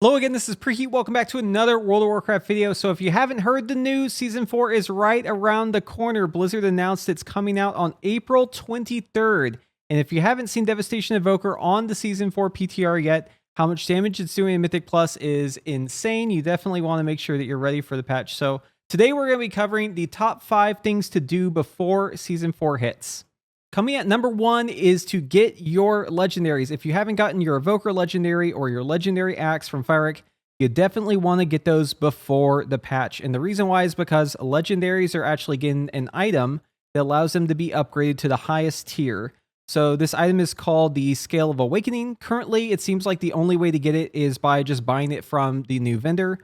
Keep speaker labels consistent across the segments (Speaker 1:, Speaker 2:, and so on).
Speaker 1: Hello again, this is Preheat. Welcome back to another World of Warcraft video. So if you haven't heard the news, Season 4 is right around the corner. Blizzard announced it's coming out on April 23rd. And if you haven't seen Devastation Evoker on the Season 4 PTR yet, how much damage it's doing in Mythic Plus is insane. You definitely want to make sure that you're ready for the patch. So today we're going to be covering the top 5 things to do before Season 4 hits. Coming at number 1 is to get your legendaries. If you haven't gotten your Evoker legendary or your legendary axe from Fyric, you definitely want to get those before the patch. And the reason why is because legendaries are actually getting an item that allows them to be upgraded to the highest tier. So this item is called the Scale of Awakening. Currently, it seems like the only way to get it is by just buying it from the new vendor.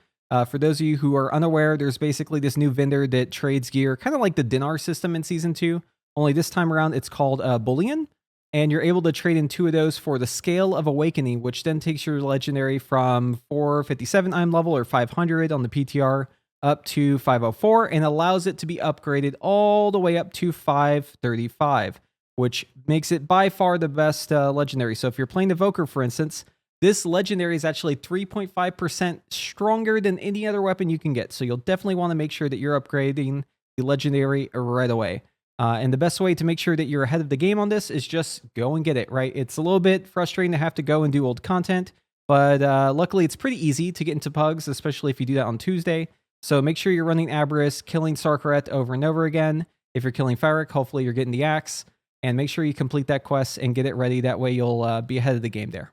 Speaker 1: For those of you who are unaware, there's basically this new vendor that trades gear, kind of like the dinar system in Season 2. Only this time around, it's called Bullion, and you're able to trade in 2 of those for the Scale of Awakening, which then takes your legendary from 457 item level or 500 on the PTR up to 504, and allows it to be upgraded all the way up to 535, which makes it by far the best legendary. So if you're playing Evoker, for instance, this legendary is actually 3.5% stronger than any other weapon you can get. So you'll definitely want to make sure that you're upgrading the legendary right away. And the best way to make sure that you're ahead of the game on this is just go and get it, right? It's a little bit frustrating to have to go and do old content, but luckily it's pretty easy to get into pugs, especially if you do that on Tuesday. So make sure you're running Aberrus, killing Sarkaret over and over again. If you're killing Fyric, hopefully you're getting the axe. And make sure you complete that quest and get it ready. That way you'll be ahead of the game there.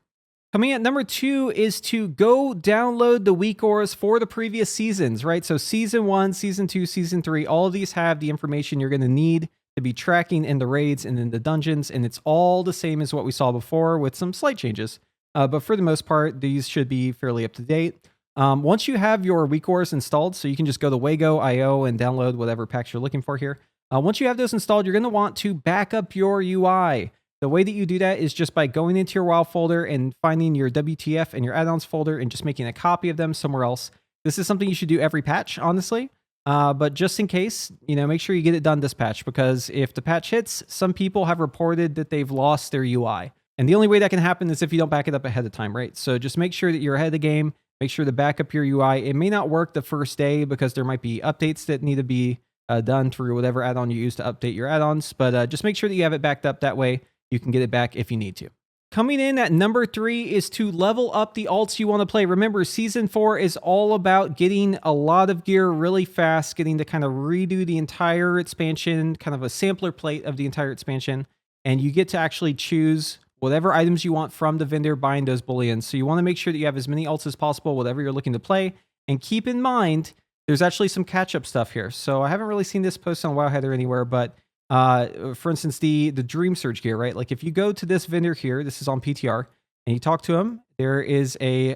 Speaker 1: Coming at number 2 is to go download the weak ores for the previous seasons, right? So Season 1, Season 2, Season 3, all of these have the information you're going to need to be tracking in the raids and in the dungeons, and it's all the same as what we saw before with some slight changes. But for the most part, these should be fairly up to date. Once you have your weak ores installed, so you can just go to Wago.io and download whatever packs you're looking for here. Once you have those installed, you're going to want to back up your UI. The way that you do that is just by going into your WoW folder and finding your WTF and your add-ons folder and just making a copy of them somewhere else. This is something you should do every patch, honestly. But just in case, make sure you get it done this patch, because if the patch hits, some people have reported that they've lost their UI. And the only way that can happen is if you don't back it up ahead of time, right? So just make sure that you're ahead of the game. Make sure to back up your UI. It may not work the first day because there might be updates that need to be done through whatever add-on you use to update your add-ons. But just make sure that you have it backed up. That way you can get it back if you need to. Coming in at number 3 is to level up the alts you want to play. Remember, Season 4 is all about getting a lot of gear really fast, getting to kind of redo the entire expansion, kind of a sampler plate of the entire expansion, and you get to actually choose whatever items you want from the vendor buying those bullions. So you want to make sure that you have as many alts as possible, whatever you're looking to play, and keep in mind, there's actually some catch-up stuff here. So I haven't really seen this posted on Wowhead or anywhere, but for instance, the Dream Surge gear, right? Like if you go to this vendor here, this is on PTR, and you talk to him, there is a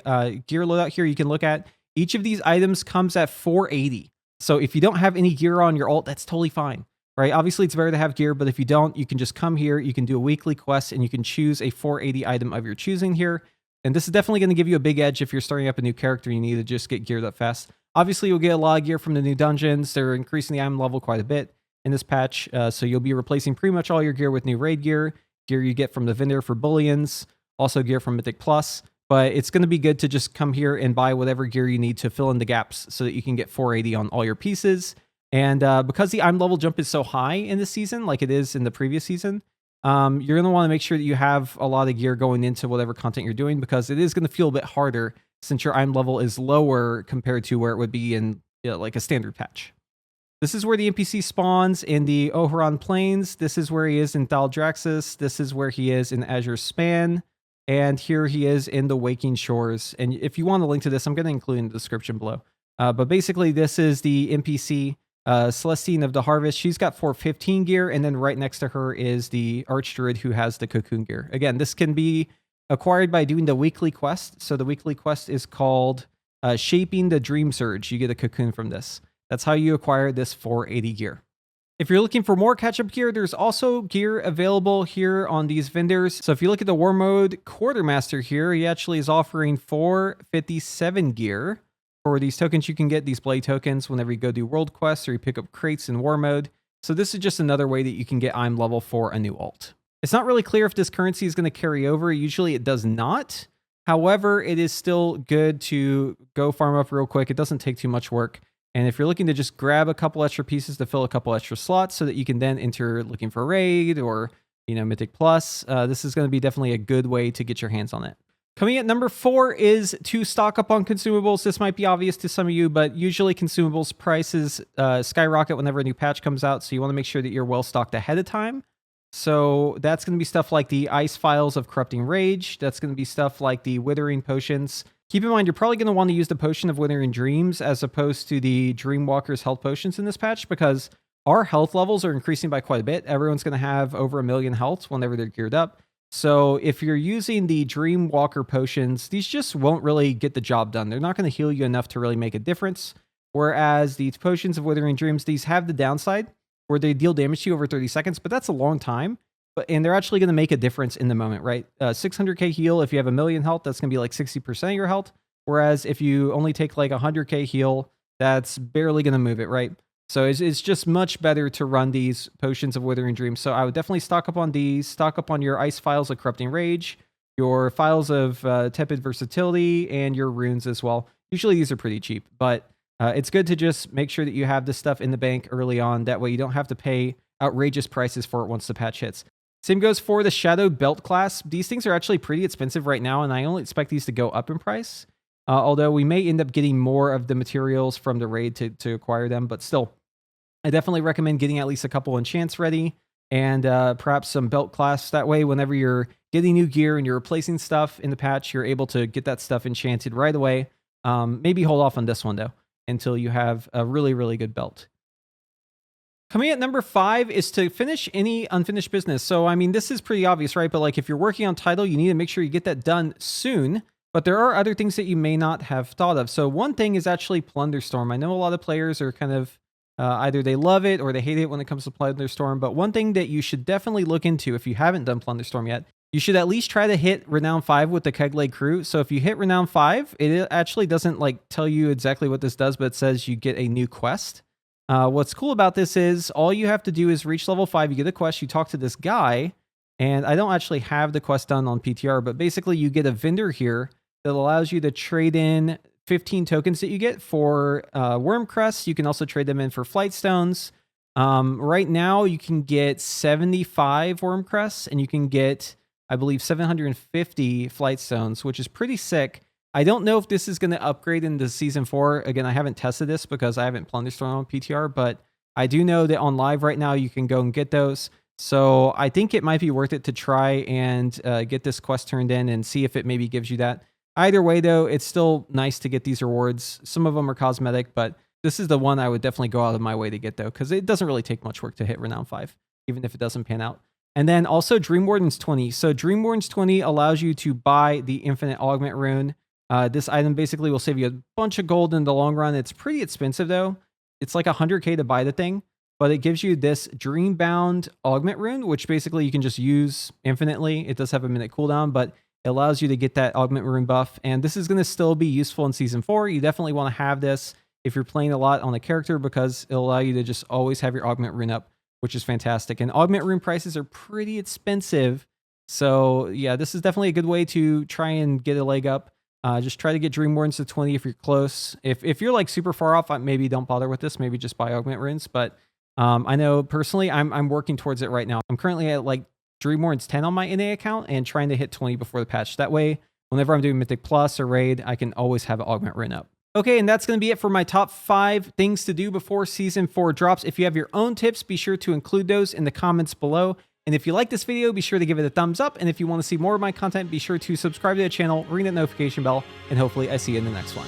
Speaker 1: gear loadout here you can look at. Each of these items comes at 480. So if you don't have any gear on your alt, that's totally fine, right? Obviously, it's better to have gear, but if you don't, you can just come here, you can do a weekly quest, and you can choose a 480 item of your choosing here. And this is definitely going to give you a big edge if you're starting up a new character, you need to just get geared up fast. Obviously, you'll get a lot of gear from the new dungeons. They're increasing the item level quite a bit in this patch, so you'll be replacing pretty much all your gear with new raid gear you get from the vendor for bullions, also gear from Mythic Plus. But it's going to be good to just come here and buy whatever gear you need to fill in the gaps so that you can get 480 on all your pieces. And because the item level jump is so high in this season, like it is in the previous season, you're going to want to make sure that you have a lot of gear going into whatever content you're doing, because it is going to feel a bit harder since your item level is lower compared to where it would be in like a standard patch. This is where the NPC spawns in the Oharon Plains. This is where he is in Thaldraxxus. This is where he is in Azure Span. And here he is in the Waking Shores. And if you want a link to this, I'm going to include in the description below. But basically, this is the NPC, Celestine of the Harvest. She's got 415 gear. And then right next to her is the Archdruid who has the Cocoon gear. Again, this can be acquired by doing the weekly quest. So the weekly quest is called Shaping the Dream Surge. You get a cocoon from this. That's how you acquire this 480 gear. If you're looking for more catch-up gear, there's also gear available here on these vendors. So if you look at the Warmode Quartermaster here, he actually is offering 457 gear. For these tokens, you can get these blade tokens whenever you go do world quests or you pick up crates in Warmode. So this is just another way that you can get item level for a new alt. It's not really clear if this currency is going to carry over. Usually it does not. However, it is still good to go farm up real quick. It doesn't take too much work. And if you're looking to just grab a couple extra pieces to fill a couple extra slots so that you can then enter looking for raid or, Mythic Plus, this is going to be definitely a good way to get your hands on it. Coming at number 4 is to stock up on consumables. This might be obvious to some of you, but usually consumables prices skyrocket whenever a new patch comes out. So you want to make sure that you're well stocked ahead of time. So that's going to be stuff like the Ice Vials of Corrupting Rage. That's going to be stuff like the Withering Potions. Keep in mind, you're probably going to want to use the Potion of Withering Dreams as opposed to the Dreamwalker's health potions in this patch, because our health levels are increasing by quite a bit. Everyone's going to have over 1 million health whenever they're geared up. So if you're using the Dreamwalker potions, these just won't really get the job done. They're not going to heal you enough to really make a difference. Whereas the Potions of Withering Dreams, these have the downside where they deal damage to you over 30 seconds, but that's a long time. And they're actually going to make a difference in the moment, right? 600k heal, if you have 1 million health, that's going to be like 60% of your health. Whereas if you only take like 100k heal, that's barely going to move it, right? So it's just much better to run these Potions of Withering Dreams. So I would definitely stock up on these, stock up on your Ice Vials of Corrupting Rage, your Vials of Tepid Versatility, and your runes as well. Usually these are pretty cheap, but it's good to just make sure that you have this stuff in the bank early on. That way you don't have to pay outrageous prices for it once the patch hits. Same goes for the Shadow Belt class. These things are actually pretty expensive right now, and I only expect these to go up in price. Although we may end up getting more of the materials from the raid to acquire them, but still, I definitely recommend getting at least a couple enchants ready and perhaps some belt class. That way, whenever you're getting new gear and you're replacing stuff in the patch, you're able to get that stuff enchanted right away. Maybe hold off on this one, though, until you have a really, really good belt. Coming at number 5 is to finish any unfinished business. So, I mean, this is pretty obvious, right? But like if you're working on title, you need to make sure you get that done soon. But there are other things that you may not have thought of. So one thing is actually Plunderstorm. I know a lot of players are kind of either they love it or they hate it when it comes to Plunderstorm. But one thing that you should definitely look into if you haven't done Plunderstorm yet, you should at least try to hit Renown 5 with the Kegleg crew. So if you hit Renown 5, it actually doesn't like tell you exactly what this does, but it says you get a new quest. What's cool about this is all you have to do is reach level 5, you get a quest, you talk to this guy, and I don't actually have the quest done on PTR, but basically you get a vendor here that allows you to trade in 15 tokens that you get for worm crests. You can also trade them in for flight stones. Right now you can get 75 worm crests, and you can get, I believe, 750 flight stones, which is pretty sick. I don't know if this is going to upgrade into Season 4. Again, I haven't tested this because I haven't Plunderstorm on PTR, but I do know that on live right now you can go and get those. So I think it might be worth it to try and get this quest turned in and see if it maybe gives you that. Either way, though, it's still nice to get these rewards. Some of them are cosmetic, but this is the one I would definitely go out of my way to get, though, because it doesn't really take much work to hit Renown 5, even if it doesn't pan out. And then also Dream Warden's 20. So Dream Warden's 20 allows you to buy the Infinite Augment Rune. This item basically will save you a bunch of gold in the long run. It's pretty expensive, though. It's like 100k to buy the thing, but it gives you this dreambound augment rune, which basically you can just use infinitely. It does have a minute cooldown, but it allows you to get that augment rune buff. And this is going to still be useful in Season 4. You definitely want to have this if you're playing a lot on a character, because it'll allow you to just always have your augment rune up, which is fantastic. And augment rune prices are pretty expensive. So yeah, this is definitely a good way to try and get a leg up. Just try to get Dream Wardens to 20 if you're close. If you're like super far off, maybe don't bother with this. Maybe just buy augment runes. But I know personally, I'm working towards it right now. I'm currently at like Dream Wardens 10 on my NA account and trying to hit 20 before the patch. That way, whenever I'm doing Mythic Plus or Raid, I can always have an augment rune up. Okay, and that's going to be it for my top 5 things to do before Season 4 drops. If you have your own tips, be sure to include those in the comments below. And if you like this video, be sure to give it a thumbs up. And if you want to see more of my content, be sure to subscribe to the channel, ring that notification bell, and hopefully I see you in the next one.